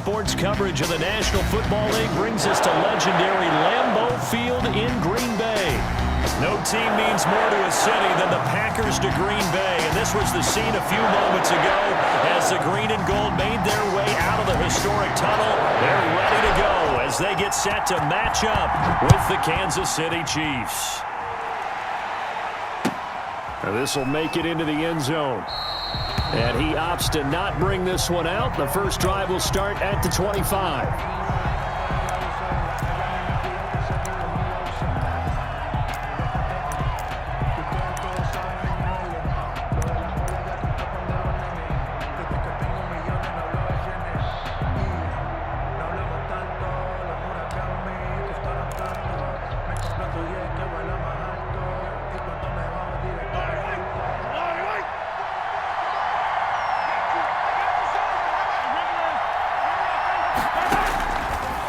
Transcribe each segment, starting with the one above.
Sports coverage of the National Football League brings us to legendary Lambeau Field in Green Bay. No team means more to a city than the Packers to Green Bay, and this was the scene a few moments ago as the green and gold made their way out of the historic tunnel. They're ready to go as they get set to match up with the Kansas City Chiefs. Now this will make it into the end zone. And he opts to not bring this one out. The first drive will start at the 25.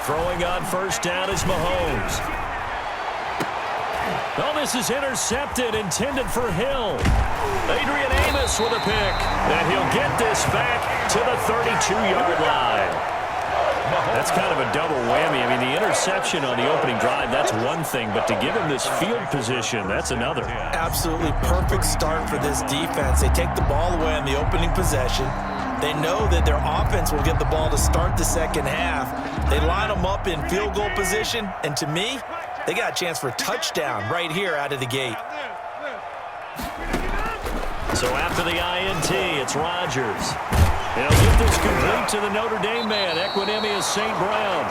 Throwing on first down is Mahomes. Oh, this is intercepted, intended for Hill. Adrian Amos with a pick, and he'll get this back to the 32-yard line. That's kind of a double whammy. I mean, the interception on the opening drive, that's one thing, but to give him this field position, that's another. Absolutely perfect start for this defense. They take the ball away on the opening possession. They know that their offense will get the ball to start the second half. They line them up in field goal position, and to me, they got a chance for a touchdown right here out of the gate. So after the INT, it's Rodgers. He'll get this complete to the Notre Dame man, Equinemius St. Brown.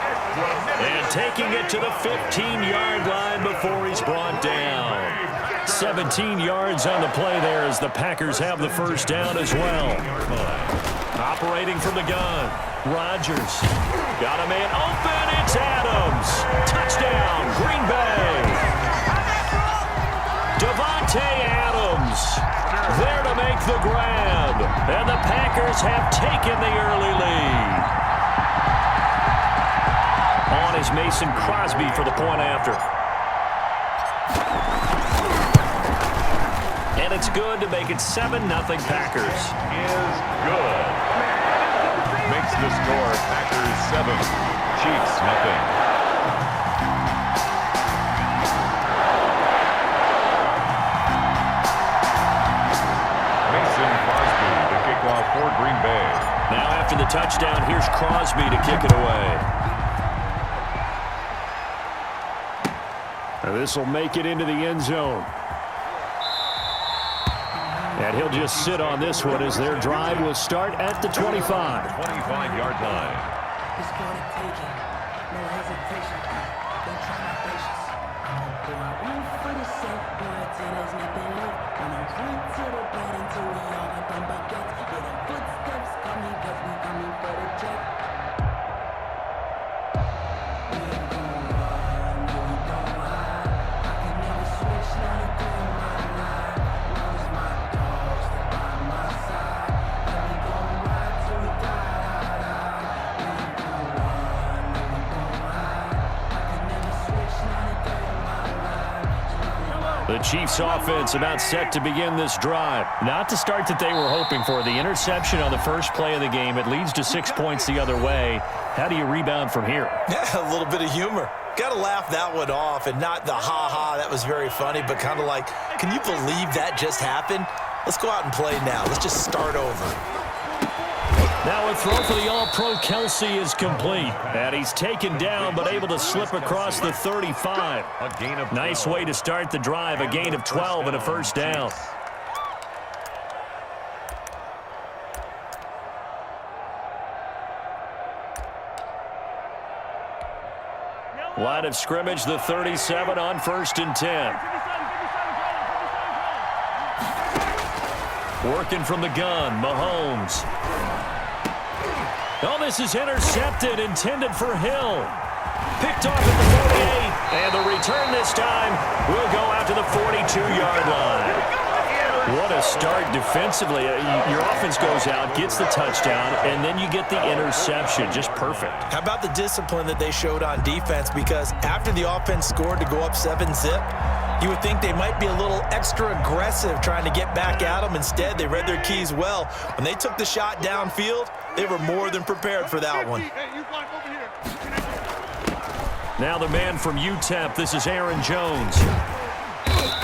And taking it to the 15-yard line before he's brought down. 17 yards on the play there as the Packers have the first down as well. Operating from the gun, Rodgers. Got a man open, it's Adams. Touchdown, Green Bay. Devontae Adams there to make the grab. And the Packers have taken the early lead. On is Mason Crosby for the point after. And it's good to make it 7-0 Packers. Is good. Makes the score Packers 7, Chiefs nothing. Mason Crosby to kick off for Green Bay. Now after the touchdown, here's Crosby to kick it away. Now this will make it into the end zone. And he'll just sit on this one as their drive will start at the 25. 25-yard line. It's gonna take it. No hesitation. Don't try my patience. Do I run for the safe boy till there's nothing left? When I run to the bed until we all got them baguettes. Yeah, the footsteps coming cause we coming for the jet. We ain't gon' run, no we don't hide. I can never switch, now you go in my line. Love is my dog, stay by my side. And we gon' ride till we die. We ain't gon' run, no we don't hide. I can never switch, now you go in my line. The Chiefs offense about set to begin this drive. Not the start that they were hoping for. The interception on the first play of the game. It leads to 6 points the other way. How do you rebound from here? Yeah, a little bit of humor. Got to laugh that one off, and not the ha-ha, that was very funny, but kind of like, can you believe that just happened? Let's go out and play now. Let's just start over. Now a throw for the All-Pro Kelsey is complete. And he's taken down but able to slip across the 35. A gain of 12. Nice way to start the drive. A gain of 12 and a first down. Line of scrimmage, the 37 on 1st and 10. Working from the gun, Mahomes. Oh, this is intercepted, intended for Hill. Picked off at the 48, and the return this time will go out to the 42-yard line. What a start defensively. Your offense goes out, gets the touchdown, and then you get the interception. Just perfect. How about the discipline that they showed on defense? Because after the offense scored to go up 7-zip, you would think they might be a little extra aggressive trying to get back at them. Instead, they read their keys well. When they took the shot downfield, they were more than prepared for that one. Now the man from UTEP, this is Aaron Jones.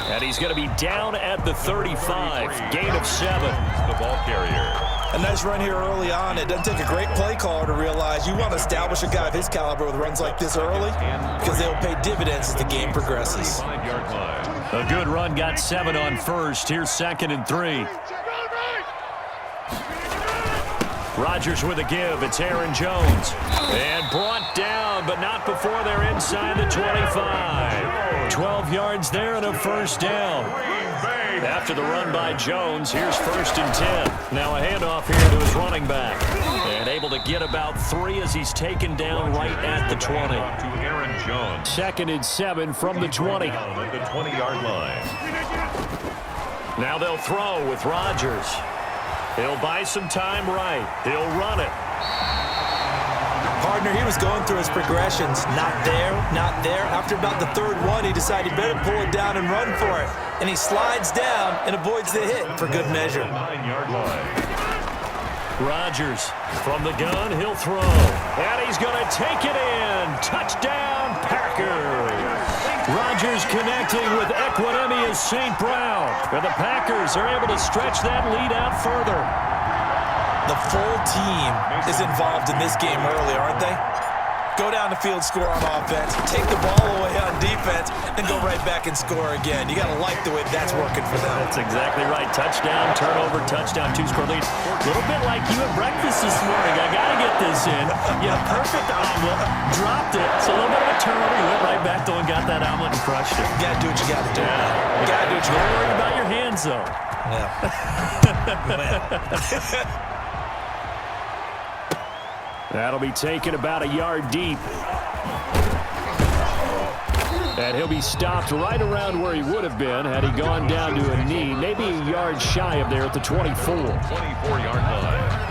And he's going to be down at the 35, gain of 7. The ball carrier. A nice run here early on. It doesn't take a great play caller to realize you want to establish a guy of his caliber with runs like this early because they'll pay dividends as the game progresses. 5-yard line. A good run, got 7 on first. Here's 2nd and 3. Rodgers with a give. It's Aaron Jones. And brought down, but not before they're inside the 25. 12 yards there and a first down. After the run by Jones, here's 1st and 10. Now a handoff here to his running back. And able to get about 3 as he's taken down right at the 20. To Aaron Jones. 2nd and 7 from the 20. At the 20-yard line. Now they'll throw with Rodgers. He'll buy some time right. He'll run it. Partner, he was going through his progressions. Not there, not there. After about the 3rd one, he decided he better pull it down and run for it. And he slides down and avoids the hit for good measure. 9-yard line. Rodgers from the gun, he'll throw. And he's going to take it in. Touchdown, Packers. Rodgers connecting with Equinemius St. Brown. And the Packers are able to stretch that lead out further. The full team is involved in this game early, aren't they? Go down the field, score on offense, take the ball away on defense, and go right back and score again. You got to like the way that's working for them. That's exactly right. Touchdown, turnover, touchdown, 2-score lead. A little bit like you at breakfast this morning. I got to get this in. Yeah, perfect omelet. Dropped it. It's a little bit of a turnover. You went right back, though, and got that omelet and crushed it. You got to do what you got to do. Yeah. You got to do what you got to do. Don't worry about your hands, though. Yeah. That'll be taken about a yard deep. And he'll be stopped right around where he would have been had he gone down to a knee, maybe a yard shy of there at the 24. 24-yard line.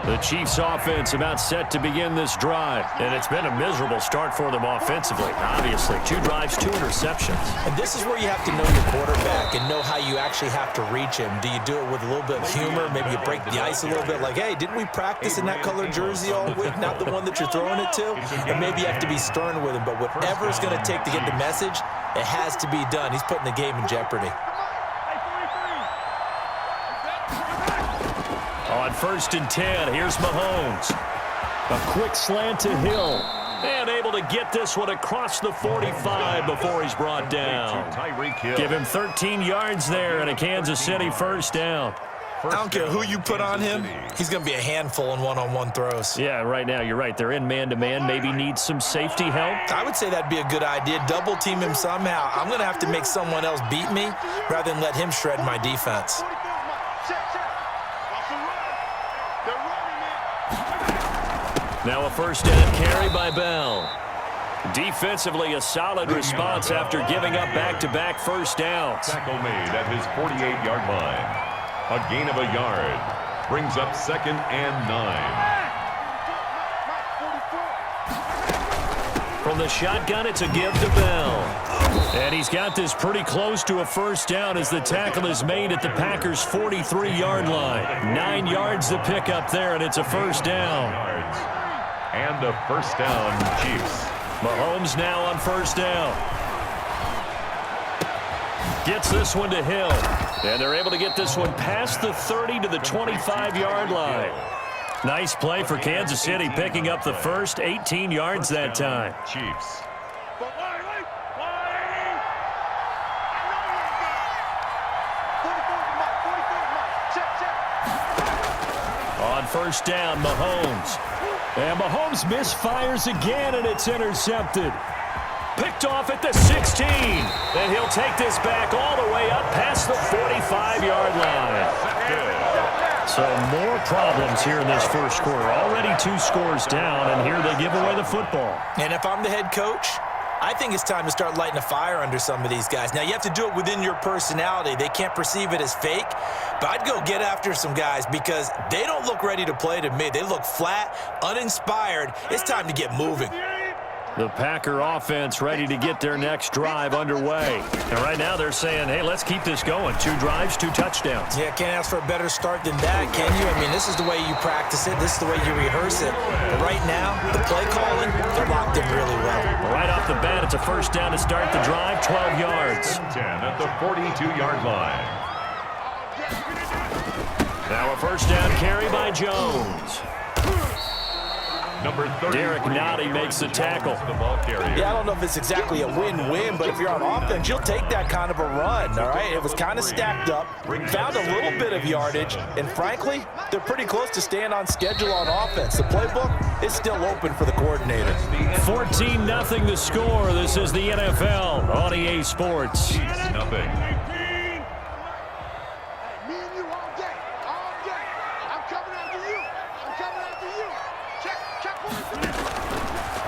The Chiefs offense about set to begin this drive. And it's been a miserable start for them offensively. Obviously, 2 drives, 2 interceptions. And this is where you have to know your quarterback and know how you actually have to reach him. Do you do it with a little bit of humor? Maybe you break the ice a little bit like, hey, didn't we practice in that colored jersey all week? Not the one that you're throwing it to? Or maybe you have to be stern with him. But whatever it's going to take to get the message, it has to be done. He's putting the game in jeopardy. On 1st and 10, here's Mahomes. A quick slant to Hill. And able to get this one across the 45 before he's brought down. Give him 13 yards there and a Kansas City first down. I don't care who you put on him, he's going to be a handful in one-on-one throws. Yeah, right now, you're right. They're in man-to-man. Maybe need some safety help. I would say that'd be a good idea. Double team him somehow. I'm going to have to make someone else beat me rather than let him shred my defense. Now a first down carry by Bell. Defensively, a solid response after giving up back-to-back first downs. Tackle made at his 48-yard line. A gain of a yard. Brings up 2nd and 9. From the shotgun, it's a give to Bell. And he's got this pretty close to a first down as the tackle is made at the Packers' 43-yard line. 9 yards to pick up there, and it's a first down. And a first down, Chiefs. Mahomes now on first down. Gets this one to Hill. And they're able to get this one past the 30 to the 25-yard line. Nice play for Kansas City, picking up the first 18 yards that time. Chiefs. On first down, Mahomes. And Mahomes misfires again, and it's intercepted. Picked off at the 16. And he'll take this back all the way up past the 45-yard line. So more problems here in this first quarter. Already 2 scores down, and here they give away the football. And if I'm the head coach, I think it's time to start lighting a fire under some of these guys. Now, you have to do it within your personality. They can't perceive it as fake, but I'd go get after some guys because they don't look ready to play to me. They look flat, uninspired. It's time to get moving. The Packer offense ready to get their next drive underway. And right now they're saying, hey, let's keep this going. 2 drives, 2 touchdowns. Yeah, can't ask for a better start than that, can you? I mean, this is the way you practice it. This is the way you rehearse it. But right now, the play calling, they're locked in really well. Right off the bat, it's a first down to start the drive, 12 yards. 10 at the 42-yard line. Now a first down carry by Jones. Number 30, Derek Nottie makes the tackle. The ball carrier. Yeah, I don't know if it's exactly a win-win, but if you're on offense, you'll take that kind of a run, all right? It was kind of stacked up, found a little bit of yardage, and frankly, they're pretty close to staying on schedule on offense. The playbook is still open for the coordinator. 14-0 the score. This is the NFL on EA Sports. Nothing.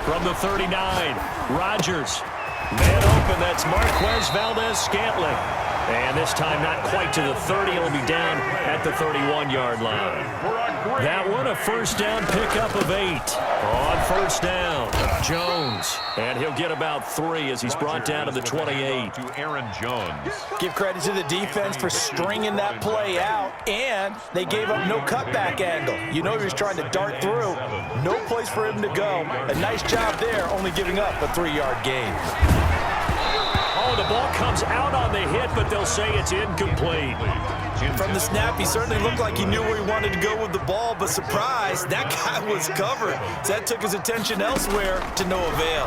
From the 39, Rodgers. Man open, that's Marquez Valdez-Scantling. And this time not quite to the 30. It'll be down at the 31-yard line. That one, a first down pickup of 8. On first down, Jones. And he'll get about 3 as he's brought down to the 28. To Aaron Jones. Give credit to the defense for stringing that play out, and they gave up no cutback angle. You know he was trying to dart through. No place for him to go. A nice job there, only giving up a 3-yard gain. Oh, the ball comes out on the hit, but they'll say it's incomplete. From the snap, he certainly looked like he knew where he wanted to go with the ball, but surprise, that guy was covered. So that took his attention elsewhere to no avail.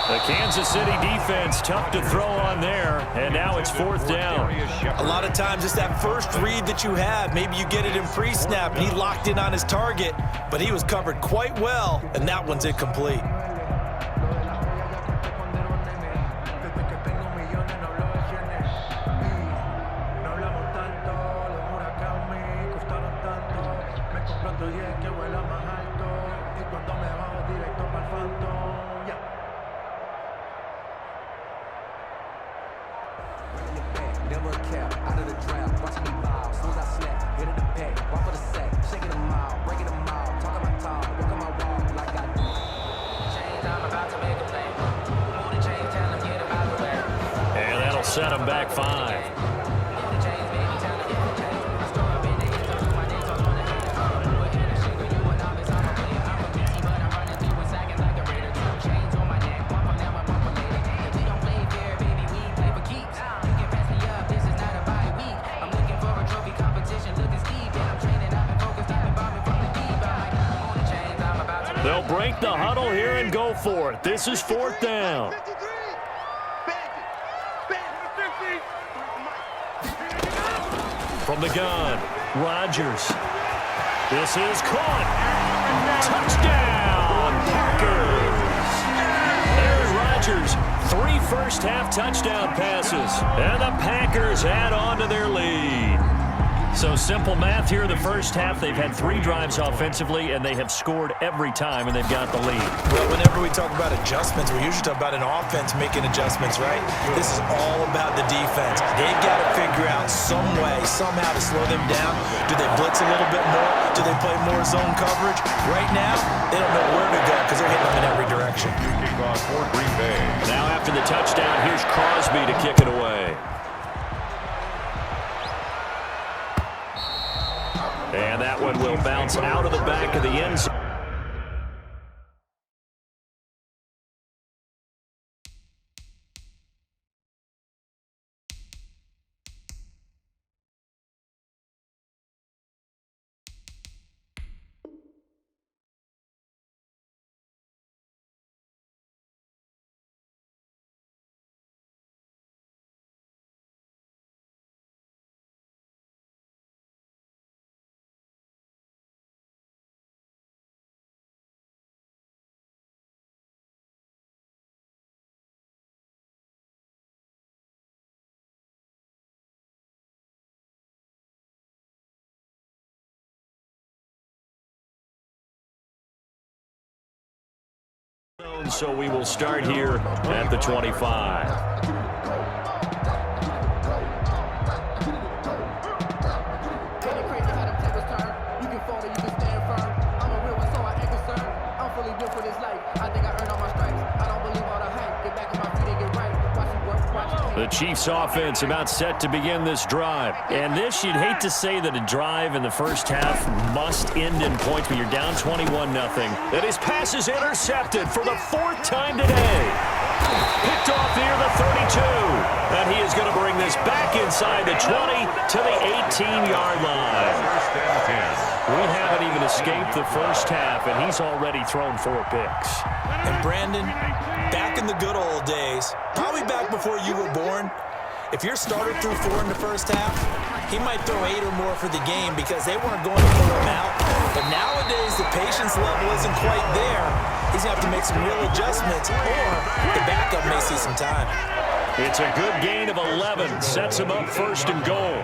The Kansas City defense tough to throw on there, and now it's 4th down. A lot of times it's that first read that you have. Maybe you get it in pre-snap, and he locked in on his target, but he was covered quite well, and that one's incomplete. Set him back 5. They'll break the huddle here and go for it. This is 4th down. From the gun, Rodgers. This is caught. Touchdown, Packers. Aaron Rodgers, 3 first-half touchdown passes. And the Packers add on to their lead. So simple math here in the first half. They've had 3 drives offensively, and they have scored every time, and they've got the lead. Well, whenever we talk about adjustments, we usually talk about an offense making adjustments, right? This is all about the defense. They've got to figure out some way, somehow to slow them down. Do they blitz a little bit more? Do they play more zone coverage? Right now, they don't know where to go because they're hitting them in every direction. Kickoff for Green Bay. Now after the touchdown, here's Crosby to kick it away. And that one will bounce out of the back of the end zone. So we will start here at the 25. The Chiefs offense about set to begin this drive. And this, you'd hate to say that a drive in the first half must end in points, but you're down 21-0. And his pass is intercepted for the fourth time today. Picked off near the 32. And he is going to bring this back inside the 20 to the 18-yard line. First and 10. We haven't even escaped the first half, and he's already thrown 4 picks. And Brandon, back in the good old days, probably back before you were born, if your starter threw 4 in the first half, he might throw 8 or more for the game because they weren't going to pull him out. But nowadays, the patience level isn't quite there. He's going to have to make some real adjustments, or the backup may see some time. It's a good gain of 11. Sets him up first and goal.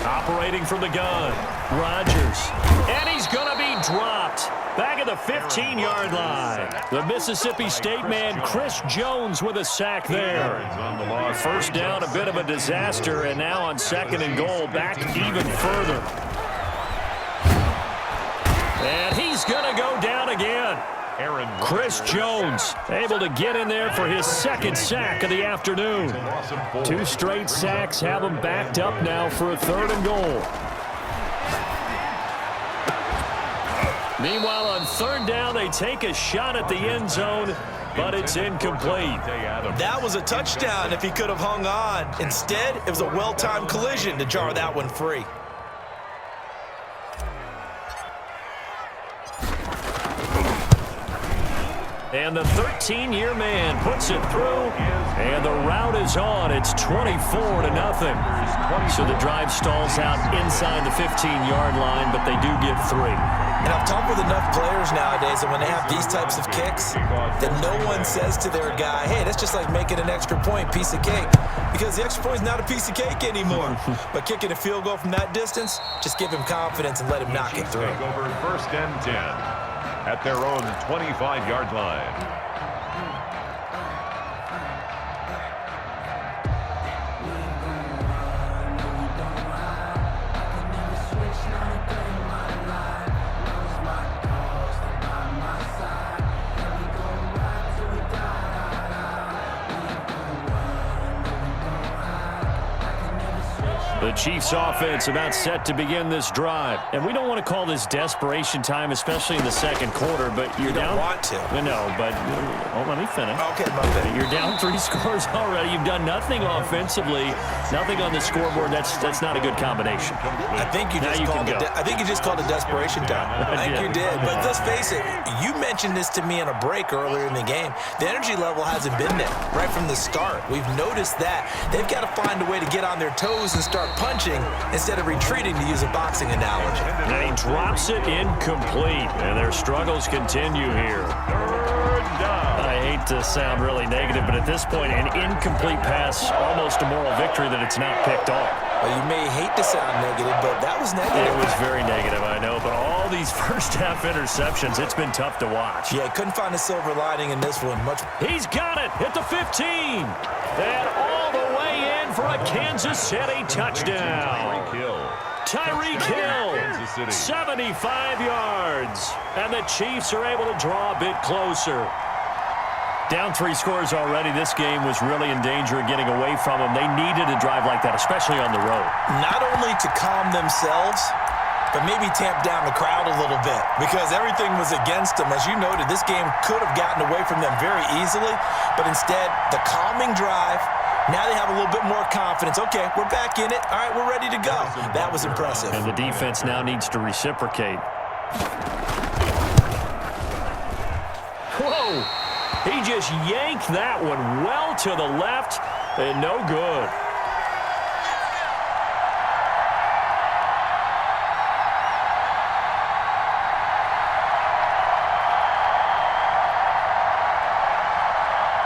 Operating from the gun, Rodgers. And he's going to be dropped. Back at the 15-yard line. The Mississippi State man, Chris Jones, with a sack there. First down, a bit of a disaster, and now on second and goal, back even further. And he's going to go down again. Chris Jones able to get in there for his second sack of the afternoon. 2 straight sacks have him backed up now for a third and goal. Meanwhile, on third down, they take a shot at the end zone, but it's incomplete. That was a touchdown if he could have hung on. Instead, it was a well-timed collision to jar that one free. And the 13-year man puts it through, and the route is on. It's 24-0. So the drive stalls out inside the 15-yard line, but they do get 3. And I've talked with enough players nowadays that when they have these types of kicks, that no one says to their guy, hey, that's just like making an extra point, piece of cake. Because the extra point is not a piece of cake anymore. But kicking a field goal from that distance, just give him confidence and let him knock it through. Take over first and 10 at their own 25-yard line. The Chiefs offense about set to begin this drive. And we don't want to call this desperation time, especially in the second quarter, but you're down. You don't want to. No, but let me finish. Okay, my bad. You're down 3 scores already. You've done nothing offensively, nothing on the scoreboard. That's not a good combination. I think you just called it desperation time. I think you did. But let's face it, you mentioned this to me in a break earlier in the game. The energy level hasn't been there right from the start. We've noticed that. They've got to find a way to get on their toes and start punching instead of retreating, to use a boxing analogy. And he drops it incomplete, and their struggles continue here. I hate to sound really negative, but at this point, an incomplete pass, almost a moral victory that it's not picked off. Well, you may hate to sound negative, but that was negative. It was very negative, I know, but all these first-half interceptions, it's been tough to watch. Yeah, couldn't find a silver lining in this one. He's got it at the 15, and all the way in for a Kansas City touchdown. Tyreek Hill, 75 yards, and the Chiefs are able to draw a bit closer. Down 3 scores already. This game was really in danger of getting away from them. They needed a drive like that, especially on the road. Not only to calm themselves, but maybe tamp down the crowd a little bit, because everything was against them. As you noted, this game could have gotten away from them very easily, but instead, the calming drive, now they have a little bit more confidence. Okay, we're back in it. All right, we're ready to go. That was impressive. And the defense now needs to reciprocate. Whoa! He just yanked that one well to the left, and no good.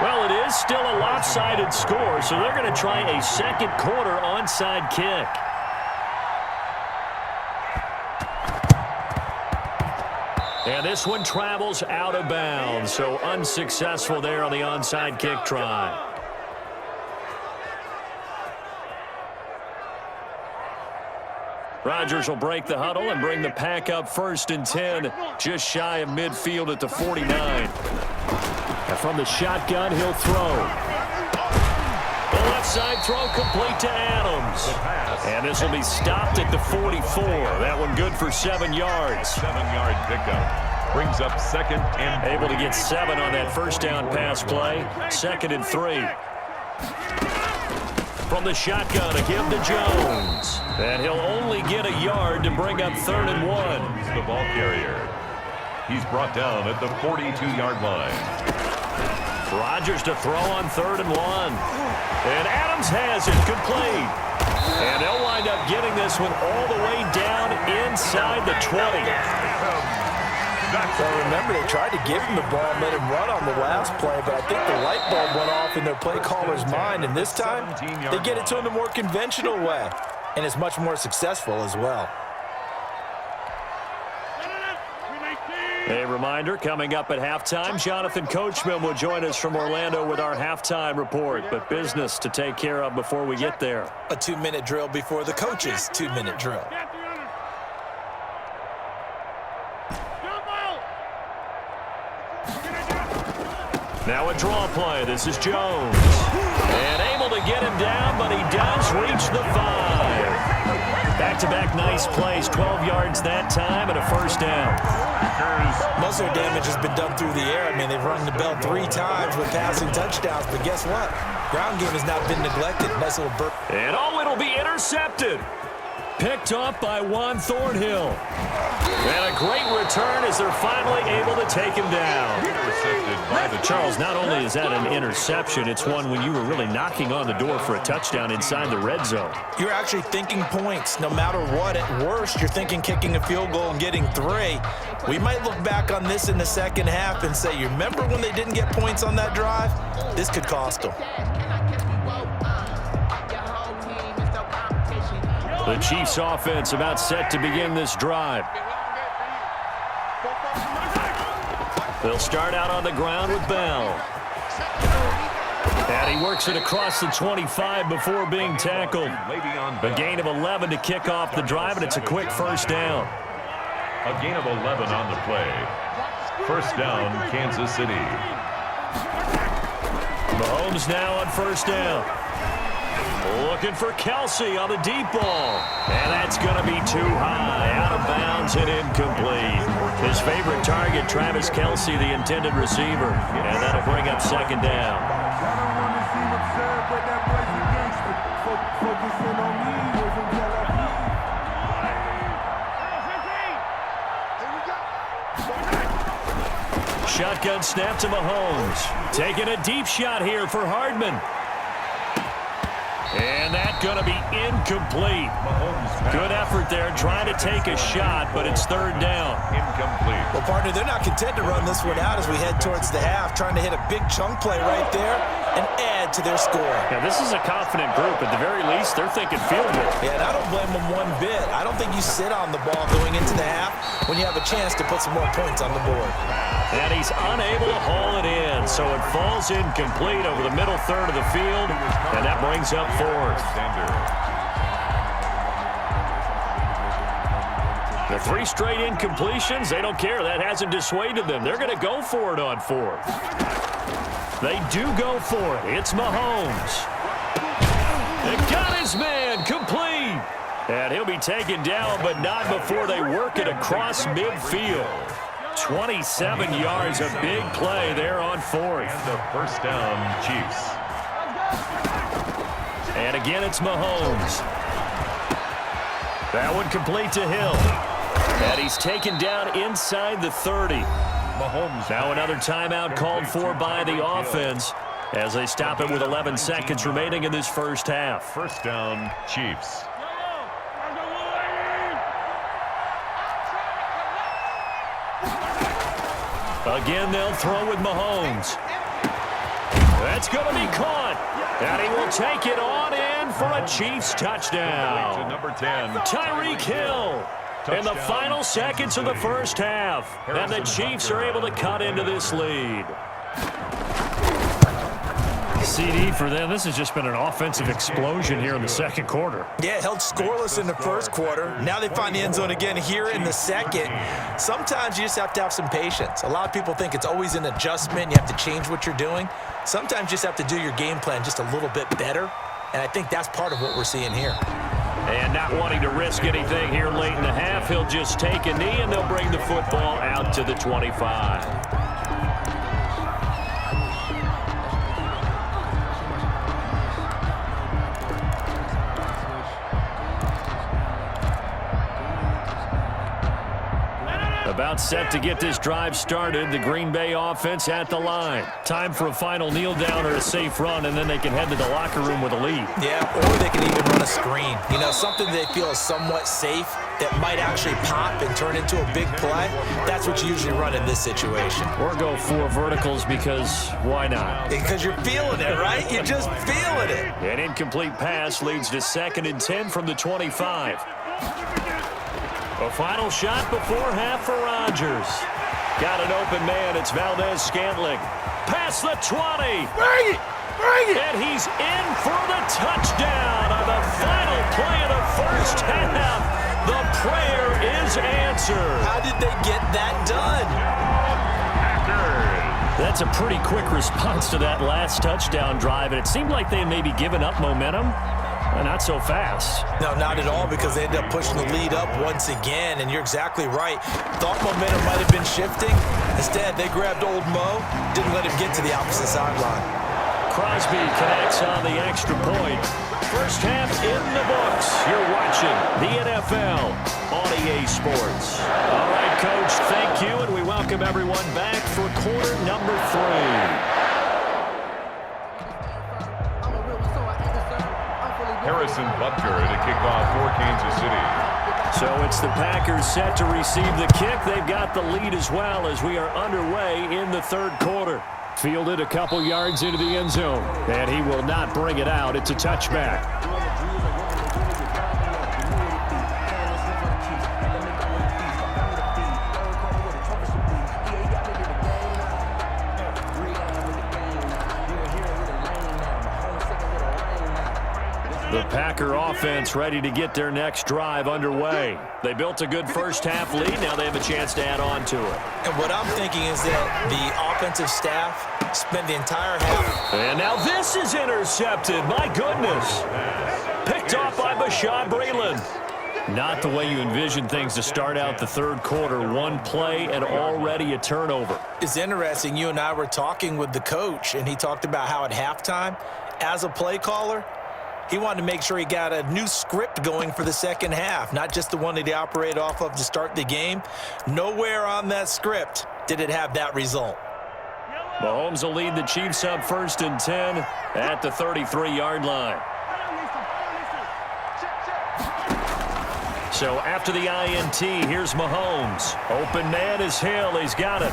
Well, it is still a lopsided score, so they're going to try a second quarter onside kick. And this one travels out of bounds, so unsuccessful there on the onside kick try. Rodgers will break the huddle and bring the pack up 1st and 10, just shy of midfield at the 49. And from the shotgun, he'll throw. The left side throw complete to Adams. And this will be stopped at the 44. That one good for 7 yards. 7-yard pickup. Brings up 2nd and 3. Able to get 7 on that first down pass play. 2nd and 3. From the shotgun, a give to Jones. And he'll only get a yard to bring up 3rd and 1. He's the ball carrier. He's brought down at the 42-yard line. Rodgers to throw on 3rd and 1. And Adams has it complete. And they'll wind up getting this one all the way down inside the 20. Well, remember, they tried to give him the ball and let him run on the last play, but I think the light bulb went off in their play caller's mind, and this time they get it to him the more conventional way, and it's much more successful as well. A reminder, coming up at halftime, Jonathan Coachman will join us from Orlando with our halftime report, but business to take care of before we get there. A 2-minute drill before the coach's 2-minute drill. Now a draw play. This is Jones. And able to get him down, but he does reach the 5. Back-to-back nice plays. 12 yards that time and a 1st down. Most of their damage has been done through the air. I mean, they've rung the bell 3 times with passing touchdowns, but guess what? Ground game has not been neglected. Nice little burp. And it'll be intercepted. Picked off by Juan Thornhill. And a great return as they're finally able to take him down. Charles, not only is that an interception, it's one when you were really knocking on the door for a touchdown inside the red zone. You're actually thinking points. No matter what, at worst, you're thinking kicking a field goal and getting 3. We might look back on this in the second half and say, you remember when they didn't get points on that drive? This could cost them. The Chiefs offense about set to begin this drive. They'll start out on the ground with Bell. And he works it across the 25 before being tackled. A gain of 11 to kick off the drive, and it's a quick 1st down. A gain of 11 on the play. 1st down, Kansas City. Mahomes now on 1st down. Looking for Kelsey on the deep ball. And that's going to be too high. Out of bounds and incomplete. His favorite target, Travis Kelsey, the intended receiver. And that'll bring up 2nd down. Shotgun snap to Mahomes. Taking a deep shot here for Hardman. And that's going to be incomplete. Good effort there trying to take a shot, but it's 3rd down. Incomplete. Well, partner, they're not content to run this one out as we head towards the half, trying to hit a big chunk play right there and add to their score. Yeah, this is a confident group. At the very least, they're thinking field goal. Yeah, and I don't blame them one bit. I don't think you sit on the ball going into the half when you have a chance to put some more points on the board. And he's unable to haul it in, so it falls incomplete over the middle 3rd of the field, and that brings up 4th. The 3 straight incompletions, they don't care. That hasn't dissuaded them. They're going to go for it on 4th. They do go for it. It's Mahomes. They got his man complete. And he'll be taken down, but not before they work it across midfield. 27 yards, a big play there on 4th. And the 1st down, Chiefs. And again, it's Mahomes. That one complete to Hill. And he's taken down inside the 30. Mahomes. Now another timeout called for by the offense as they stop it with 11 seconds remaining in this 1st half. 1st down, Chiefs. Again, they'll throw with Mahomes. That's going to be caught. And he will take it on in for a Chiefs touchdown. To number 10. Tyreek Hill. in the final seconds of the first half. And the Chiefs are able to cut into this lead. CD for them. This has just been an offensive explosion here in the second quarter. Yeah, held scoreless in the first quarter. Now they find the end zone again here in the second. Sometimes you just have to have some patience. A lot of people think it's always an adjustment. You have to change what you're doing. Sometimes you just have to do your game plan just a little bit better. And I think that's part of what we're seeing here. And not wanting to risk anything here late in the half, he'll just take a knee and they'll bring the football out to the 25. About set to get this drive started. The Green Bay offense at the line. Time for a final kneel down or a safe run, and then they can head to the locker room with a lead. Yeah, or they can even run a screen. You know, something they feel is somewhat safe that might actually pop and turn into a big play. That's what you usually run in this situation. Or go 4 verticals because why not? Because you're feeling it, right? You're just feeling it. An incomplete pass leads to 2nd and 10 from the 25. A final shot before half for Rodgers. Got an open man. It's Valdez-Scantling. Past the 20. Bring it! Bring it! And he's in for the touchdown on the final play of the first half. The prayer is answered. How did they get that done? That's a pretty quick response to that last touchdown drive, and it seemed like they had maybe given up momentum. Not so fast. No, not at all, because they ended up pushing the lead up once again, and you're exactly right. Thought momentum might have been shifting. Instead, they grabbed old Mo, didn't let him get to the opposite sideline. Crosby connects on the extra point. First half in the books. You're watching the NFL on EA Sports. All right, Coach, thank you, and we welcome everyone back for quarter number 3. Harrison Butker to kick off for Kansas City. So it's the Packers set to receive the kick. They've got the lead as well as we are underway in the third quarter. Fielded a couple yards into the end zone, and he will not bring it out. It's a touchback. The Packer offense ready to get their next drive underway. They built a good first half lead. Now they have a chance to add on to it. And what I'm thinking is that the offensive staff spent the entire half. And now this is intercepted. My goodness. Picked off by Bashaud Breeland. Not the way you envision things to start out the third quarter. One play and already a turnover. It's interesting. You and I were talking with the coach, and he talked about how at halftime, as a play caller, he wanted to make sure he got a new script going for the second half, not just the one that he operated off of to start the game. Nowhere on that script did it have that result. Mahomes will lead the Chiefs up 1st and 10 at the 33-yard line. So after the INT, here's Mahomes. Open man is Hill. He's got it.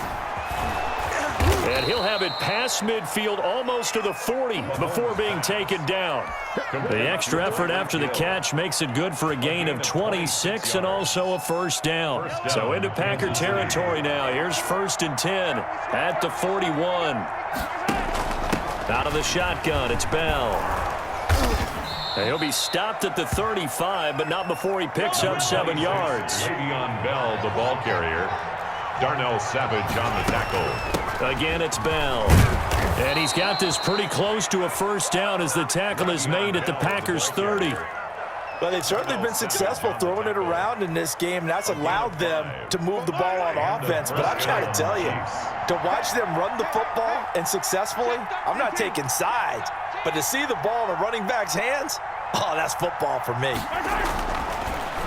And he'll have it past midfield almost to the 40 before being taken down. The extra effort after the catch makes it good for a gain of 26 and also a first down. So into Packer territory now. Here's 1st and 10 at the 41. Out of the shotgun, it's Bell. And he'll be stopped at the 35, but not before he picks up 7 yards. Le'Veon Bell, the ball carrier. Darnell Savage on the tackle. Again, it's Bell. And he's got this pretty close to a first down as the tackle is made at the Packers' 30. But they've certainly been successful throwing it around in this game, and that's allowed them to move the ball on offense. But I'm trying to tell you, to watch them run the football and successfully, I'm not taking sides. But to see the ball in a running back's hands, oh, that's football for me.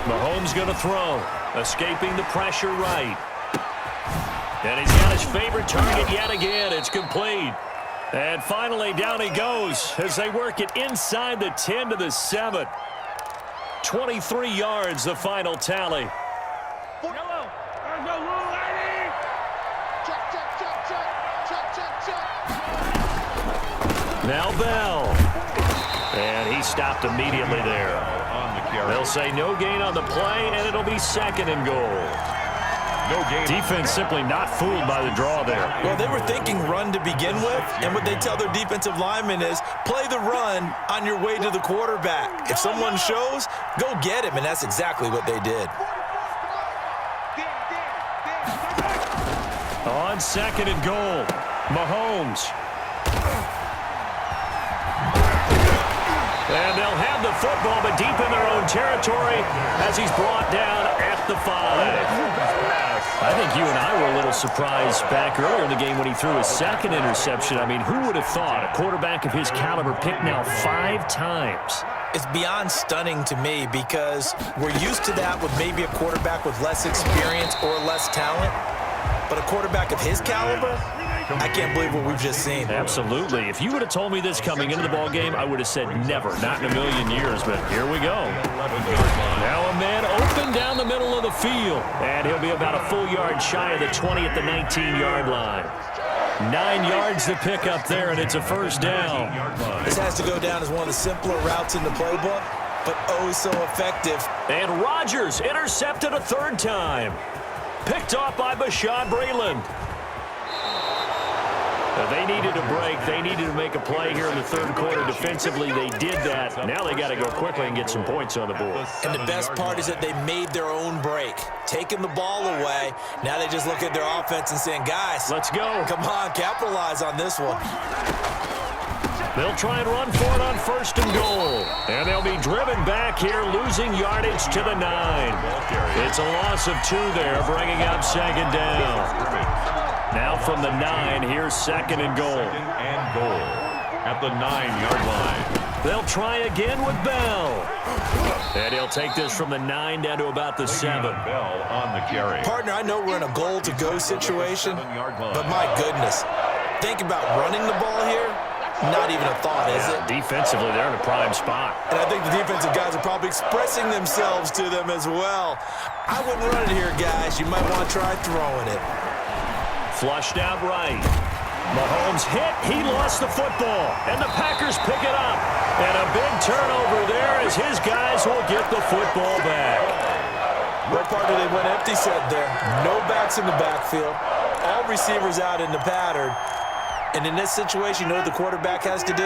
Mahomes going to throw, escaping the pressure right. And he's got his favorite target yet again. It's complete. And finally, down he goes as they work it inside the 10 to the 7. 23 yards, the final tally. Now Bell. And he stopped immediately there. On the carry. They'll say no gain on the play, and it'll be second and goal. No gain. Defense simply not fooled by the draw there. Well, they were thinking run to begin with, and what they tell their defensive linemen is play the run on your way to the quarterback. If someone shows, go get him, and that's exactly what they did. On second and goal, Mahomes. And they'll have the football, but deep in their own territory as he's brought down at the 5. I think you and I were a little surprised back earlier in the game when he threw his second interception. I mean, who would have thought a quarterback of his caliber picked now 5 times? It's beyond stunning to me because we're used to that with maybe a quarterback with less experience or less talent. But a quarterback of his caliber, I can't believe what we've just seen. Absolutely. If you would have told me this coming into the ball game, I would have said never, not in a million years. But here we go. Now a man open down the middle of the field. And he'll be about a full yard shy of the 20 at the 19-yard line. 9 yards to pick up there, and it's a first down. This has to go down as one of the simpler routes in the playbook, but oh so effective. And Rodgers intercepted a 3rd time. Picked off by Bashaud Breeland. They needed a break. They needed to make a play here in the 3rd quarter. Defensively, they did that. Now they got to go quickly and get some points on the board. And the best part is that they made their own break. Taking the ball away. Now they just look at their offense and saying, guys, Let's go. come on, capitalize on this one. They'll try and run for it on 1st and goal. And they'll be driven back here, losing yardage to the 9. It's a loss of 2 there, bringing up 2nd down. Now from the 9, here's 2nd and goal. 2nd and goal at the 9-yard line. They'll try again with Bell. And he'll take this from the 9 down to about the 7. Bell on the carry. Partner, I know we're in a goal-to-go situation, but my goodness, think about running the ball here. Not even a thought, is it? Defensively, they're in a prime spot. And I think the defensive guys are probably expressing themselves to them as well. I wouldn't run it here, guys. You might want to try throwing it. Flushed out right. Mahomes hit. He lost the football. And the Packers pick it up. And a big turnover there as his guys will get the football back. What part did they went empty set there? No backs in the backfield. All receivers out in the pattern. And in this situation, you know what the quarterback has to do?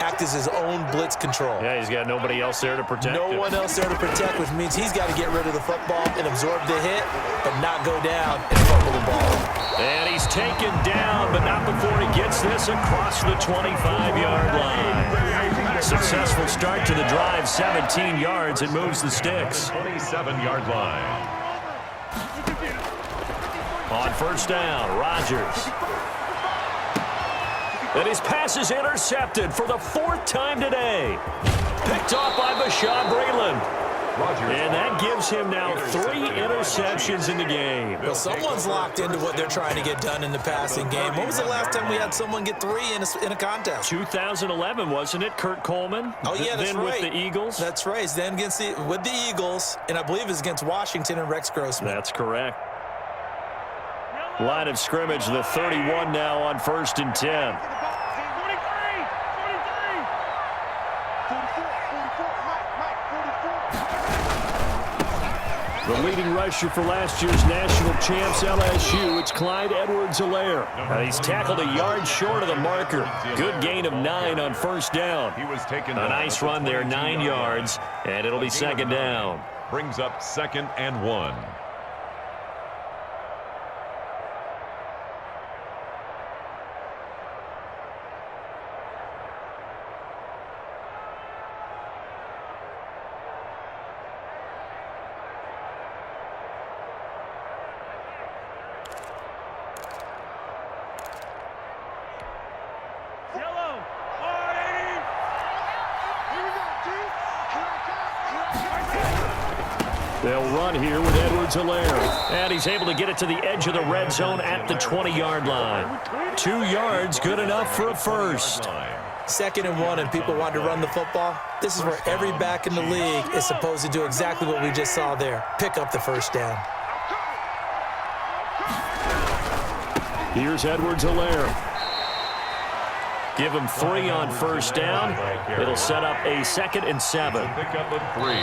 Act as his own blitz control. Yeah, he's got nobody else there to protect him. No one else there to protect, which means he's got to get rid of the football and absorb the hit, but not go down and fumble the ball. And he's taken down, but not before he gets this across the 25-yard line. Successful start to the drive, 17 yards. It moves the sticks. 27-yard line. On 1st down, Rodgers. And his pass is intercepted for the 4th time today. Picked off by Bashaud Breeland. And that gives him now 3 interceptions in the game. Well, someone's locked into what they're trying to get done in the passing game. When was the last time we had someone get 3 in a contest? 2011, wasn't it, Kurt Coleman? Oh, yeah, that's then right. with the Eagles? That's right. It's then with the Eagles, and I believe it's against Washington and Rex Grossman. That's correct. Line of scrimmage, the 31 now on 1st and 10. The leading rusher for last year's national champs, LSU, it's Clyde Edwards-Helaire. He's tackled a yard short of the marker. Good gain of 9 on 1st down. He was taken A nice run there, 9 yards, and it'll be 2nd down. Brings up 2nd and 1. They'll run here with Edwards-Helaire. And he's able to get it to the edge of the red zone at the 20-yard line. 2 yards, good enough for a first. 2nd and 1, and people want to run the football. This is where every back in the league is supposed to do exactly what we just saw there. Pick up the 1st down. Here's Edwards-Helaire. Give him 3 on first down. It'll set up a 2nd and 7. Pickup of 3.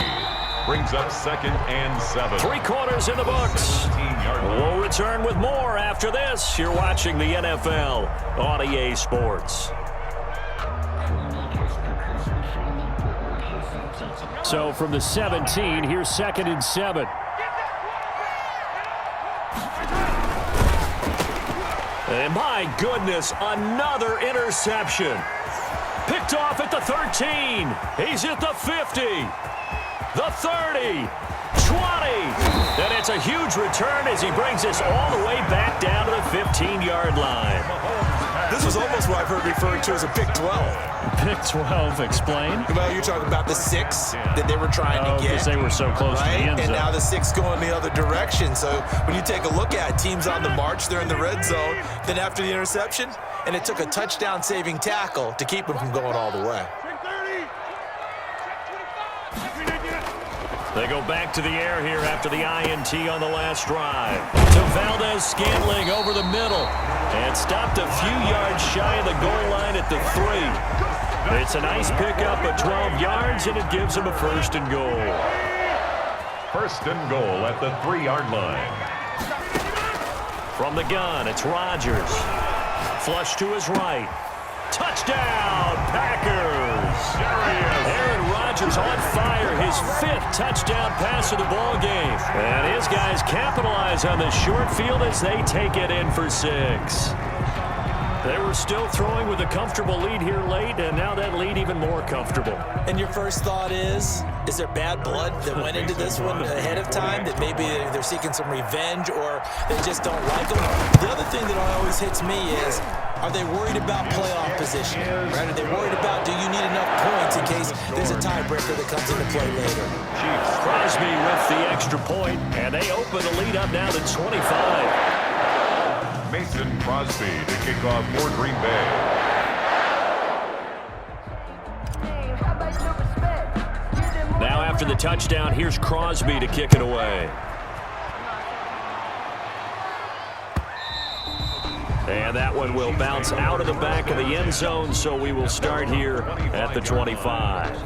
Brings up 2nd and 7. 3 quarters in the books. We'll return with more after this. You're watching the NFL on EA Sports. So from the 17, here's 2nd and 7. And my goodness, another interception. Picked off at the 13. He's at the 50. The 30. 20. And it's a huge return as he brings us all the way back down to the 15-yard line. This was almost what I've heard referred to as a pick 12. Pick 12, explain. Well, you're talking about the 6 that they were trying to get. Because they were so close to the end zone. And now the 6 going the other direction. So when you take a look at teams on the march, they're in the red zone. Then after the interception, and it took a touchdown-saving tackle to keep them from going all the way. They go back to the air here after the INT on the last drive. To Valdez-Scantling over the middle. And stopped a few yards shy of the goal line at the 3. It's a nice pickup of 12 yards, and it gives him a 1st and goal. 1st and goal at the 3-yard line. From the gun, it's Rodgers. Flush to his right. Touchdown, Packers! Aaron Rodgers on fire, his 5th touchdown pass of the ball game. And his guys capitalize on the short field as they take it in for 6. They were still throwing with a comfortable lead here late, and now that lead even more comfortable. And your first thought is there bad blood that went into this one ahead of time, that maybe they're seeking some revenge or they just don't like them? The other thing that always hits me is, are they worried about playoff position? Right? Are they worried about, do you need enough points in case there's a tiebreaker that comes into play later? Crosby with the extra point, and they open the lead up now to 25. Mason Crosby to kick off for Green Bay. Now after the touchdown, here's Crosby to kick it away. And that one will bounce out of the back of the end zone, so we will start here at the 25.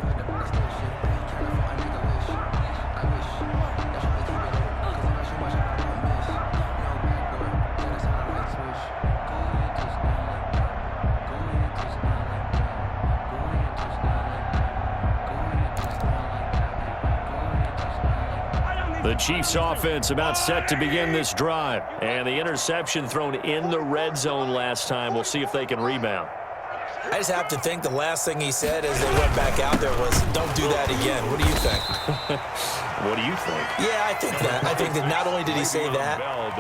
The Chiefs offense about set to begin this drive. And the interception thrown in the red zone last time. We'll see if they can rebound. I just have to think the last thing he said as they went back out there was, don't do that again. What do you think? What do you think? Yeah, I think that. I think that not only did he say that,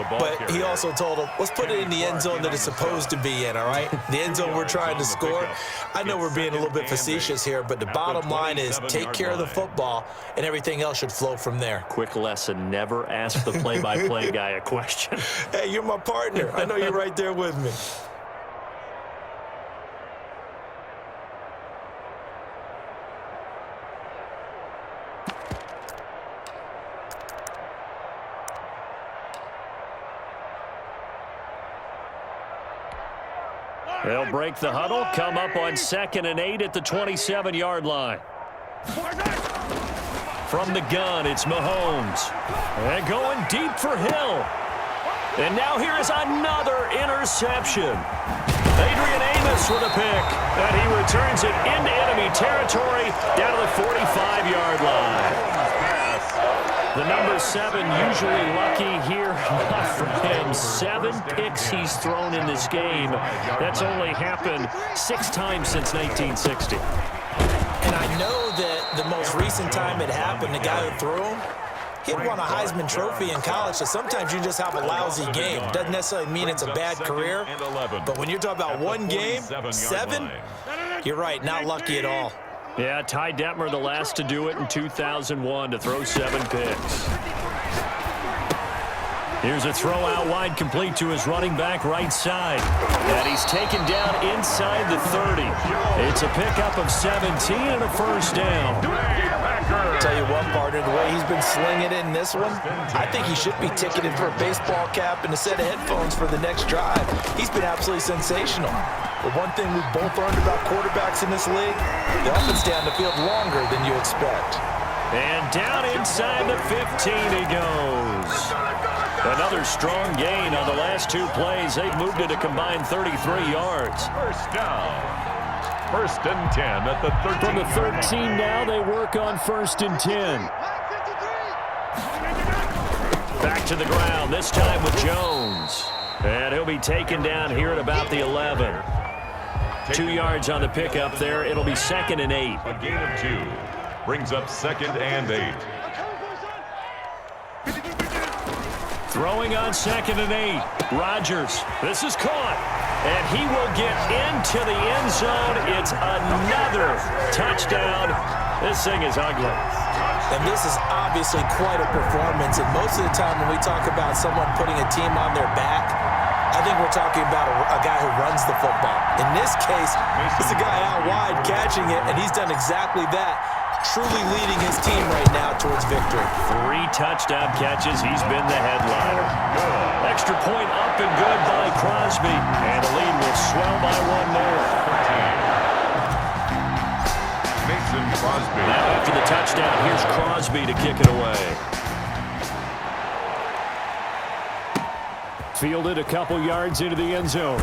but he also told him, let's put it in the end zone that it's supposed to be in, all right? The end zone we're trying to score. I know we're being a little bit facetious here, but the bottom line is take care of the football, and everything else should flow from there. Quick lesson, never ask the play-by-play guy a question. Hey, you're my partner. I know you're right there with me. They'll break the huddle, come up on 2nd and 8 at the 27-yard line. From the gun, it's Mahomes. And going deep for Hill. And now here is another interception. Adrian Amos with a pick. And he returns it into enemy territory down to the 45-yard line. The number 7 usually lucky here. Not for him. 7 picks he's thrown in this game. That's only happened 6 times since 1960. And I know that the most recent time it happened, the guy who threw him, he had won a Heisman Trophy in college, so sometimes you just have a lousy game. Doesn't necessarily mean it's a bad career, but when you're talking about one game, 7, you're right, not lucky at all. Yeah, Ty Detmer, the last to do it in 2001, to throw 7 picks. Here's a throw out wide, complete to his running back right side. And he's taken down inside the 30. It's a pickup of 17 and a first down. Tell you what, partner, partner, the way he's been slinging it in this one, I think he should be ticketed for a baseball cap and a set of headphones for the next drive. He's been absolutely sensational. But one thing we've both learned about quarterbacks in this league, they often stay on the field longer than you expect. And down inside the 15 he goes. Another strong gain on the last two plays. They've moved it a combined 33 yards. First down. First and 10 at the 13. From the 13 now, they work on first and 10. Back to the ground, this time with Jones. And he'll be taken down here at about the 11. 2 yards on the pickup there. It'll be 2nd and 8. A gain of 2. Brings up 2nd and 8. Throwing on 2nd and 8. Rodgers. This is caught. And he will get into the end zone. It's another touchdown. This thing is ugly. And this is obviously quite a performance. And most of the time when we talk about someone putting a team on their back, I think we're talking about a guy who runs the football. In this case, it's a guy out wide catching it, and he's done exactly that, truly leading his team right now towards victory. 3 touchdown catches. He's been the headliner. Extra point up and good by Crosby. And the lead will swell by 1 more. Mason Crosby. Now after the touchdown, here's Crosby to kick it away. Fielded a couple yards into the end zone.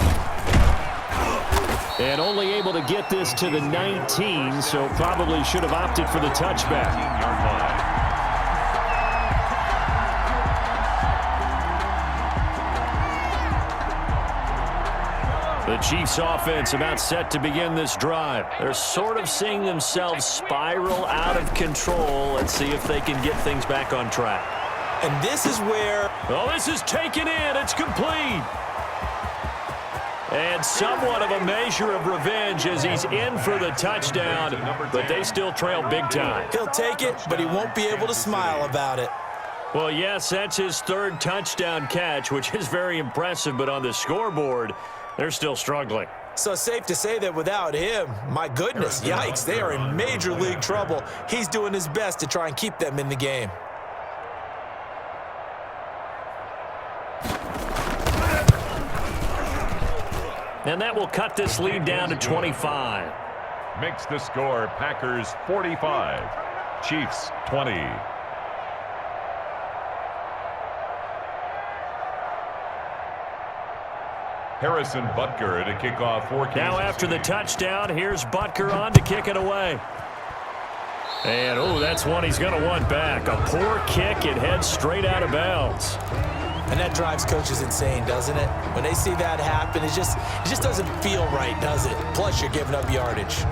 And only able to get this to the 19, so probably should have opted for the touchback. 15-yard line. The Chiefs offense about set to begin this drive. They're sort of seeing themselves spiral out of control. Let's see if they can get things back on track. And this is where... Oh, this is taken in. It's complete. And somewhat of a measure of revenge as he's in for the touchdown, but they still trail big time. He'll take it, but he won't be able to smile about it. Well, yes, that's his 3rd touchdown catch, which is very impressive, but on the scoreboard, they're still struggling. So safe to say that without him, my goodness, yikes, they are in major league trouble. He's doing his best to try and keep them in the game. And that will cut this lead down to 25. Makes the score Packers 45, Chiefs 20. Harrison Butker to kick off for Kansas Now after City. the touchdown, here's Butker on to kick it away. And, oh, that's one he's going to want back. A poor kick. It heads straight out of bounds. And that drives coaches insane, doesn't it? When they see that happen, it just doesn't feel right, does it? Plus, you're giving up yardage.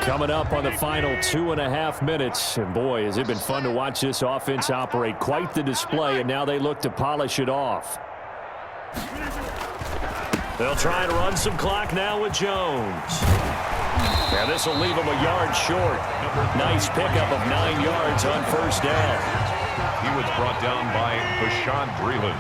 Coming up on the final 2.5 minutes. And, boy, has it been fun to watch this offense operate. Quite the display, and now they look to polish it off. They'll try and run some clock now with Jones. And this will leave him a yard short. Nice pickup of 9 yards on first down. He was brought down by Bashaud Breeland.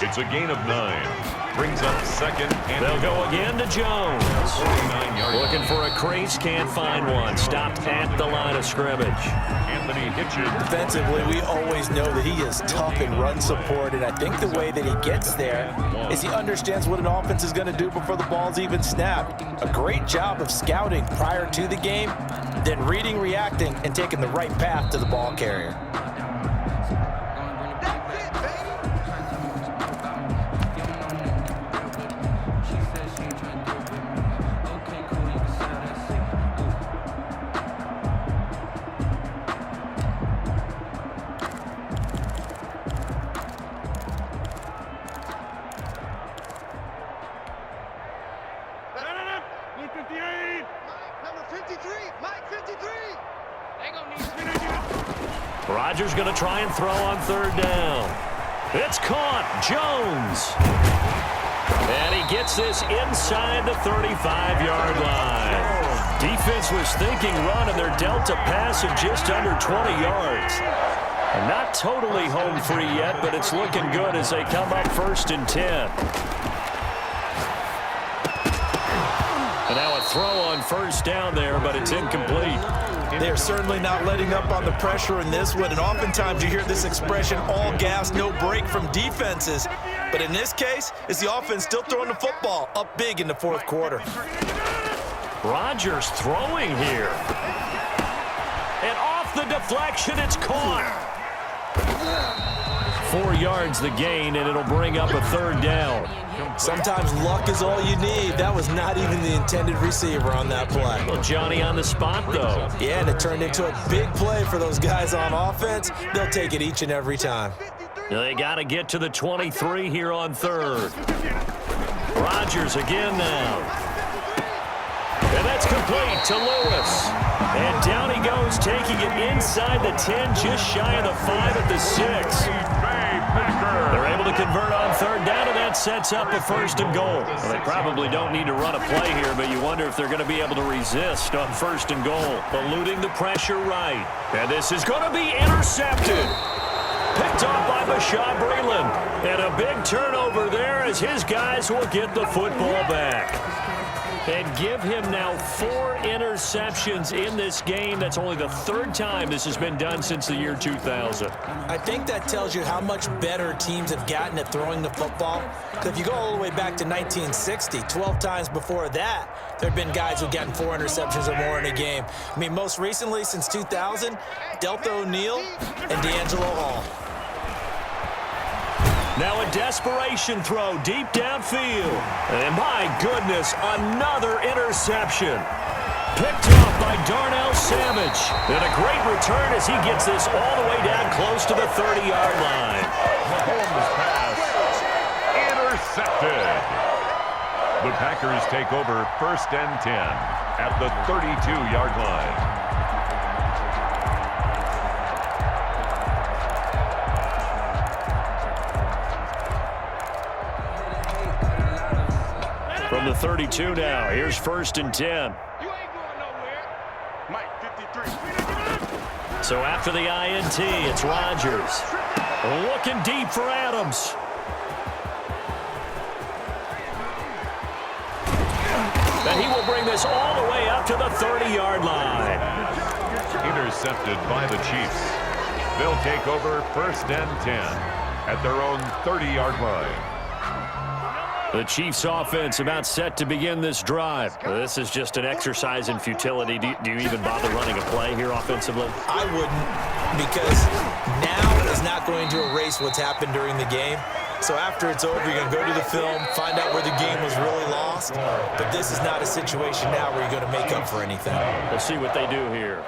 It's a gain of 9. Brings up 2nd and They'll go again to Jones. 49-yard Looking for a crease, can't find one. Stopped at the line of scrimmage. Anthony Hitchens. Defensively, we always know that he is tough in run support, and I think the way that he gets there is he understands what an offense is going to do before the ball's even snapped. A great job of scouting prior to the game, then reading, reacting, and taking the right path to the ball carrier. Rodgers going to try and throw on 3rd down. It's caught. Jones. And he gets this inside the 35-yard line. Defense was thinking run, and they're dealt a pass of just under 20 yards. And not totally home free yet, but it's looking good as they come up 1st and 10. And now a throw on first down there, but it's incomplete. They're certainly not letting up on the pressure in this one, and oftentimes you hear this expression, all gas, no break from defenses. But in this case, it's the offense still throwing the football up big in the fourth quarter. Rodgers throwing here. And off the deflection, it's caught. 4 yards the gain, and it'll bring up a third down. Sometimes luck is all you need. That was not even the intended receiver on that play. Well, Johnny on the spot, though. Yeah, and it turned into a big play for those guys on offense. They'll take it each and every time. They got to get to the 23 here on third. Rodgers again now. And that's complete to Lewis. And down he goes, taking it inside the 10, just shy of the 5 at the 6. They're able to convert on third down, and that sets up a first and goal. Well, they probably don't need to run a play here, but you wonder if they're going to be able to resist on first and goal. Eluding the pressure right. And this is going to be intercepted. Picked off by Bashaud Breeland. And a big turnover there as his guys will get the football back. And give him now 4 interceptions in this game. That's only the 3rd time this has been done since the year 2000. I think that tells you how much better teams have gotten at throwing the football. If you go all the way back to 1960, 12 times before that, there have been guys who've gotten 4 interceptions or more in a game. I mean, most recently, since 2000, Delta O'Neal and D'Angelo Hall. Now a desperation throw deep downfield. And my goodness, another interception. Picked off by Darnell Savage. And a great return as he gets this all the way down close to the 30-yard line. Mahomes' pass intercepted. The Packers take over 1st and 10 at the 32-yard line. From the 32 now, here's 1st and 10. You ain't going nowhere. Mike, 53. So after the INT, it's Rodgers. Looking deep for Adams. And he will bring this all the way up to the 30-yard line. Intercepted by the Chiefs. They'll take over 1st and 10 at their own 30-yard line. The Chiefs offense about set to begin this drive. This is just an exercise in futility. Do you even bother running a play here offensively? I wouldn't, because now is not going to erase what's happened during the game. So after it's over, you're going to go to the film, find out where the game was really lost. But this is not a situation now where you're going to make up for anything. We'll see what they do here.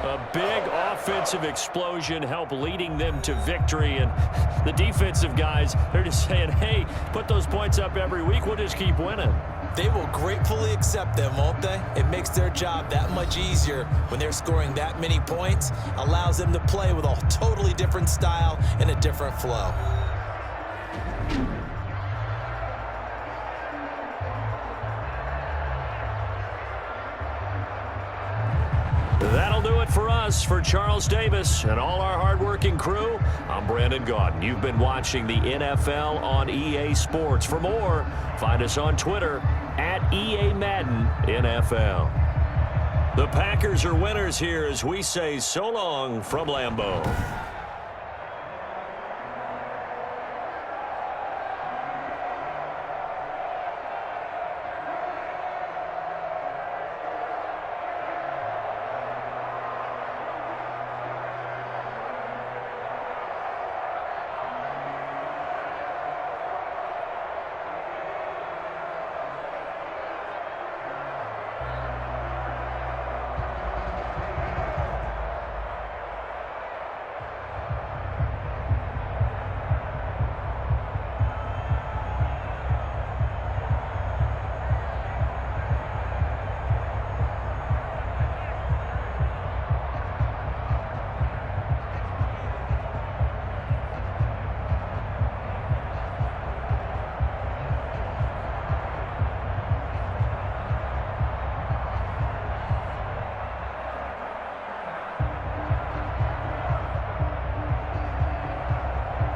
A big offensive explosion help leading them to victory. And the defensive guys, they're just saying, hey, put those points up every week. We'll just keep winning. They will gratefully accept them, won't they? It makes their job that much easier when they're scoring that many points. Allows them to play with a totally different style and a different flow. That'll do it for us. For Charles Davis and all our hardworking crew, I'm Brandon Gaudin. You've been watching the NFL on EA Sports. For more, find us on Twitter at EA Madden NFL. The Packers are winners here as we say so long from Lambeau.